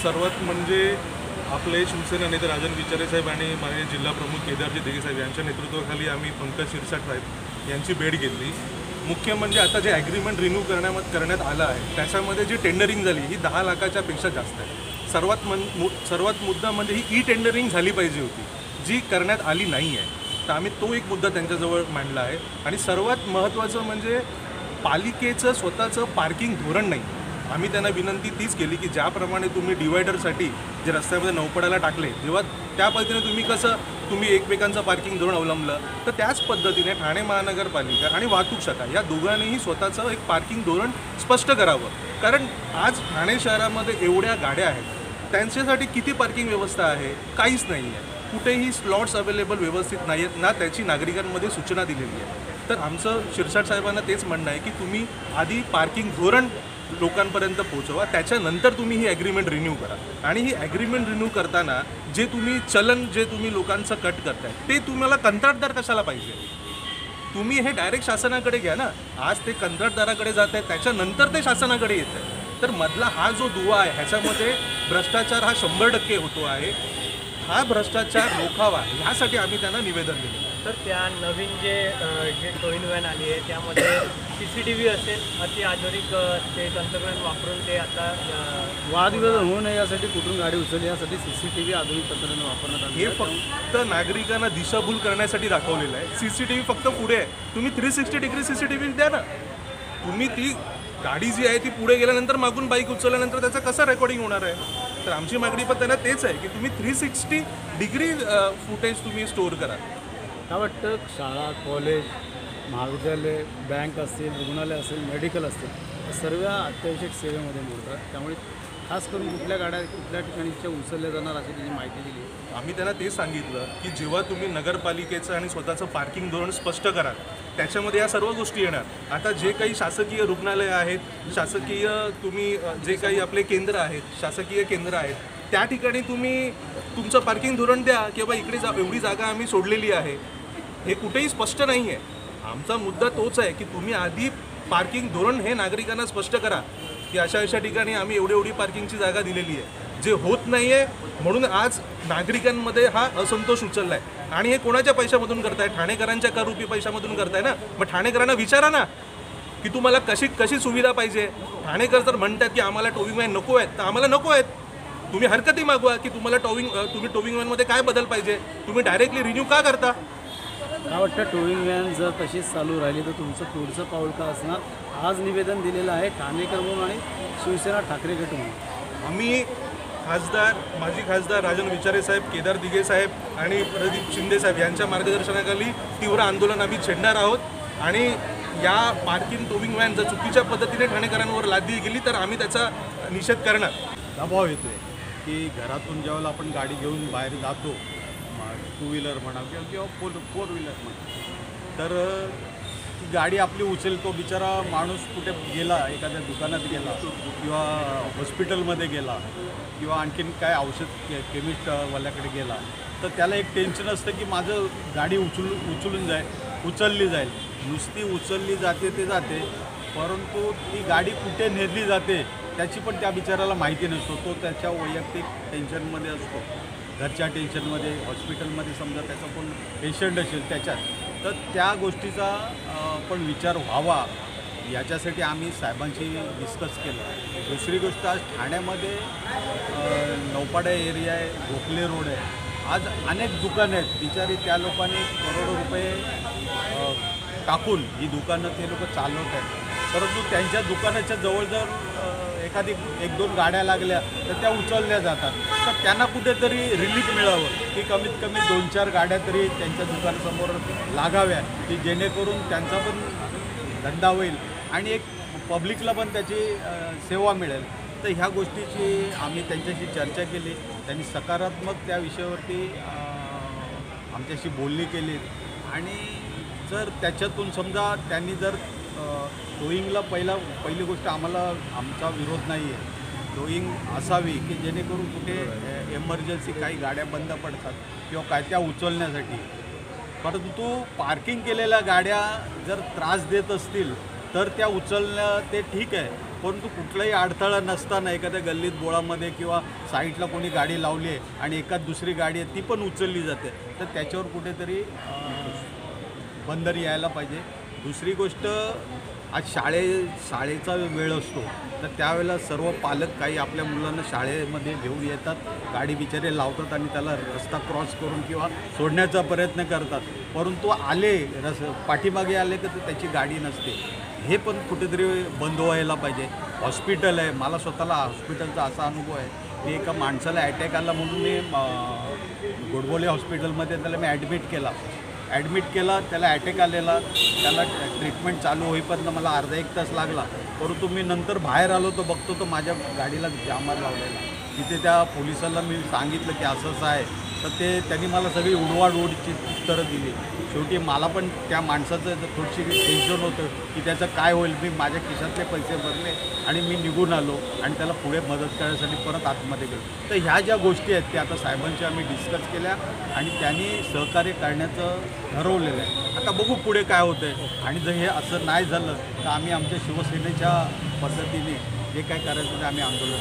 सर्वात म्हणजे आपले शिवसेना नेते राजन विचारे साहेब आणि माननीय जिल्हा प्रमुख केदारजी दिघे साहेब यांच्या नेतृत्वाखाली आम्ही पंकज शिरसाट साहेब यांची भेट घेतली। मुख्य म्हणजे आता जे ॲग्रीमेंट रिन्यू करण्यात आलं आहे त्याच्यामध्ये जी टेंडरिंग झाली ही 10 लाखाच्या पेक्षा जास्त आहे। सर्वात मुद्दा म्हणजे ही ई टेंडरिंग झाली पाहिजे होती, जी करण्यात आली नाही आहे। तर आम्ही तो एक मुद्दा त्यांच्याजवळ मांडला आहे। आणि सर्वात महत्त्वाचं म्हणजे पालिकेचं स्वतःचं पार्किंग धोरण नाही। आम्ही त्यांना विनंती तीच केली की ज्याप्रमाणे तुम्ही डिवायडरसाठी जे रस्त्यामध्ये नौपडाला टाकले, जेव्हा त्या पद्धतीने तुम्ही एकमेकांचं पार्किंग धोरण अवलंबलं, तर त्याच पद्धतीने ठाणे महानगरपालिका आणि वाहतूक शाखा या दोघांनीही स्वतःचं एक पार्किंग धोरण स्पष्ट करावं। कारण आज ठाणे शहरामध्ये एवढ्या गाड्या आहेत, त्यांच्यासाठी किती पार्किंग व्यवस्था आहे? काहीच नाही आहे। कुठेही स्लॉट्स अवेलेबल व्यवस्थित नाही आहेत ना, त्याची नागरिकांमध्ये सूचना दिलेली आहे। तर आमचं शिरसाट साहेबांना तेच म्हणणं आहे की तुम्ही आधी पार्किंग धोरण लोकांपर्यंत पोहोचवा, त्याच्यानंतर तुम्ही ही ॲग्रीमेंट रिन्यू करा। आणि ही ॲग्रीमेंट रिन्यू करताना जे तुम्ही लोकांचं कट करताय ते तुम्हाला कंत्राटदार कशाला पाहिजे? तुम्ही हे डायरेक्ट शासनाकडे घ्या ना। आज ते कंत्राटदाराकडे जात आहे, त्याच्यानंतर ते शासनाकडे येत आहे। तर मधला हा जो दुवा आहे ह्याच्यामध्ये भ्रष्टाचार हा 100% होतो आहे। हा भ्रष्टाचार रोखावा ह्यासाठी आम्ही त्यांना निवेदन दिलं। तर त्या नवीन जे टोईंग व्हॅन आली आहे त्यामध्ये CCTV असेल, अत्याधुनिक ते तंत्रज्ञान वापरून ते आता वादविवाद होऊ नये यासाठी कुठून गाडी उचलली यासाठी CCTV आधुनिक तंत्रज्ञान वापरण्यात आले। हे फक्त नागरिकांना दिशाभूल करण्यासाठी दाखवलेलं आहे। CCTV फक्त पुढे आहे, तुम्ही 360 डिग्री CCTV द्या ना। तुम्ही ती गाडी जी आहे ती पुढे गेल्यानंतर मागून बाईक उचलल्यानंतर त्याचं कसं रेकॉर्डिंग होणार आहे? तर आमची मागणी पण त्यांना तेच आहे की तुम्ही 360 डिग्री फुटेज तुम्ही स्टोअर करा। काय वाटतं, शाळा, कॉलेज, महाविद्यालय, बँक असतील, रुग्णालय असेल, मेडिकल असतील, सर्व अत्यावश्यक सेवेमध्ये मोडतात। त्यामुळे खास करून कुठल्या गाड्या कुठल्या ठिकाणीच्या उचलल्या जाणार अशी त्यांनी माहिती दिली। आम्ही त्यांना ते सांगितलं की जेव्हा तुम्ही नगरपालिकेचं आणि स्वतःचं पार्किंग धोरण स्पष्ट कराल त्याच्यामध्ये या सर्व गोष्टी येणार। आता जे काही शासकीय रुग्णालय आहेत, शासकीय तुम्ही जे काही आपले केंद्र आहेत, शासकीय केंद्र आहेत, त्या ठिकाणी तुम्ही तुमचं पार्किंग धोरण द्या की बाबा इकडे एवढी जागा आम्ही सोडलेली आहे। हे कुठेही स्पष्ट नाही आहे। आमचा मुद्दा तोच आहे की तुम्ही आधी पार्किंग धोरण हे नागरिकांना स्पष्ट करा की अशा ठिकाणी आम्ही एवढी पार्किंगची जागा दिलेली आहे। जे होत नाही आहे म्हणून आज नागरिकांमध्ये हा असंतोष उचलला आहे। आणि हे कोणाच्या पैशामधून करताय? ठाणेकरांच्या करूपी पैशामधून करताय ना। मग ठाणेकरांना विचारा ना की तुम्हाला कशी सुविधा पाहिजे। ठाणेकर जर म्हणतात की आम्हाला टोविंग व्हॅन नको आहेत, तर आम्हाला नको आहेत। तुम्ही हरकती मागवा की तुम्ही टोविंग व्हॅनमध्ये काय बदल पाहिजे। तुम्ही डायरेक्टली रिन्यू का करता? काय वाटतं, टोविंग व्हॅन जर तशीच चालू राहिली तर तुमचं पुढचं पाऊल का असणार? आज निवेदन दिलेलं आहे ठाणेकर म्हणून आणि शिवसेना ठाकरे गट म्हणून। आम्ही माजी खासदार राजन विचारे साहेब, केदार दिघे साहेब आणि प्रदीप शिंदे साहेब यांच्या मार्गदर्शनाखाली तीव्र आंदोलन आम्ही छेडणार आहोत। आणि या पार्किंग टोविंग व्हॅन जर चुकीच्या पद्धतीने ठाणेकरांवर लादली गेली तर आम्ही त्याचा निषेध करणार। दबाव येतो आहे की घरातून ज्यावेळेला आपण गाडी घेऊन बाहेर जातो, 2 व्हीलर म्हणा किंवा 4 व्हीलर म्हणा, तर ती गाडी आपली उचलतो बिचारा माणूस कुठे गेला, एखाद्या दुकानात गेला किंवा हॉस्पिटलमध्ये गेला किंवा आणखीन काय औषध केमिस्टवाल्याकडे गेला, तर त्याला एक टेन्शन असतं की माझं गाडी उचलली जाईल। नुसती उचलली जाते ते जाते, परंतु ती गाडी कुठे नेली जाते त्याची पण त्या बिचाराला माहिती नसतो। तो त्याच्या वैयक्तिक टेन्शनमध्ये असतो, घरच्या टेन्शनमध्ये, हॉस्पिटलमध्ये समजा त्याचा कोण पेशंट असेल त्याच्यात, तर त्या गोष्टीचा पण विचार व्हावा याच्यासाठी आम्ही साहेबांशी डिस्कस केलं। दुसरी गोष्ट, आज ठाण्यामध्ये नौपाडा एरिया आहे, गोखले रोड आहे, आज अनेक दुकानं आहेत। बिचारी त्या लोकांनी करोडो रुपये टाकून ही दुकानं ते लोक चालवत आहेत, परंतु त्यांच्या दुकानाच्या जवळ जर एखादी 1-2 गाड्या लागल्या तर त्या उचलल्या जातात। तर त्यांना कुठेतरी रिलीफ मिळावं की कमीत कमी 2-4 गाड्या तरी त्यांच्या दुकानासमोर लागाव्या की जेणेकरून त्यांचा पण धंदा होईल आणि एक पब्लिकला पण त्याची सेवा मिळेल। तर ह्या गोष्टीची आम्ही त्यांच्याशी चर्चा केली, त्यांनी सकारात्मक त्या विषयावरती आमच्याशी बोलणी केली। आणि जर त्याच्यातून समजा त्यांनी जर टोईंगला पहिली गोष्ट आमचा विरोध नाही आहे, टोईंग असावी की जेणेकरून कुठे एमर्जन्सी काही गाड्या बंद पडतात किंवा काय त्या उचलण्यासाठी, परंतु पार्किंग केलेल्या गाड्या जर त्रास देत असतील तर त्या उचलणं ते ठीक आहे, परंतु कुठलाही अडथळा नसताना एखाद्या गल्लीत बोळामध्ये किंवा साईडला कोणी गाडी लावली आहे आणि एखाद दुसरी गाडी आहे ती पण उचलली जाते, तर त्याच्यावर कुठेतरी बंदरी यायला पाहिजे. दुसरी गोष्ट, आज शाळेचा वेळ असतो, तर त्यावेळेला सर्व पालक काही आपल्या मुलांना शाळेमध्ये घेऊन येतात, गाडी बिचारे लावतात आणि त्याला रस्ता क्रॉस करून किंवा सोडण्याचा प्रयत्न करतात, परंतु पाठीमागे आले तर त्याची गाडी नसते. हे पण कुठेतरी बंद व्हायला पाहिजे. हॉस्पिटल आहे, मला स्वतःला हॉस्पिटलचा असा अनुभव आहे की एका माणसाला अटॅक आला म्हणून मी गोडबोले हॉस्पिटलमध्ये त्याला मी ॲडमिट केला, त्याला अटॅक आलेला, त्याला ट्रीटमेंट चालू होईपर्यंत मला अर्धा एक तास लागला, परंतु मी नंतर बाहेर आलो तर बघतो तर माझ्या गाडीला जामार लावलेला. तिथे त्या पोलिसाला मी सांगितलं की असं आहे, तर त्यांनी मला सगळी उडवाडूडची उत्तरं दिली. शेवटी मला पण त्या माणसाचं थोडीशी टेन्शन होतं की त्याचं काय होईल. मी माझ्या खिशातले पैसे भरले आणि मी निघून आलो आणि त्याला पुढे मदत करण्यासाठी परत आतमध्ये गेलो. तर ह्या ज्या गोष्टी आहेत त्या आता साहेबांच्या आम्ही डिस्कस केल्या आणि त्यांनी सहकार्य करण्याचं ठरवलेलं आहे. आता बघू पुढे काय होतं आहे, आणि जर हे असं नाही झालं तर आम्ही आमच्या शिवसेनेच्या पद्धतीने जे काय करायचं ते आम्ही आंदोलन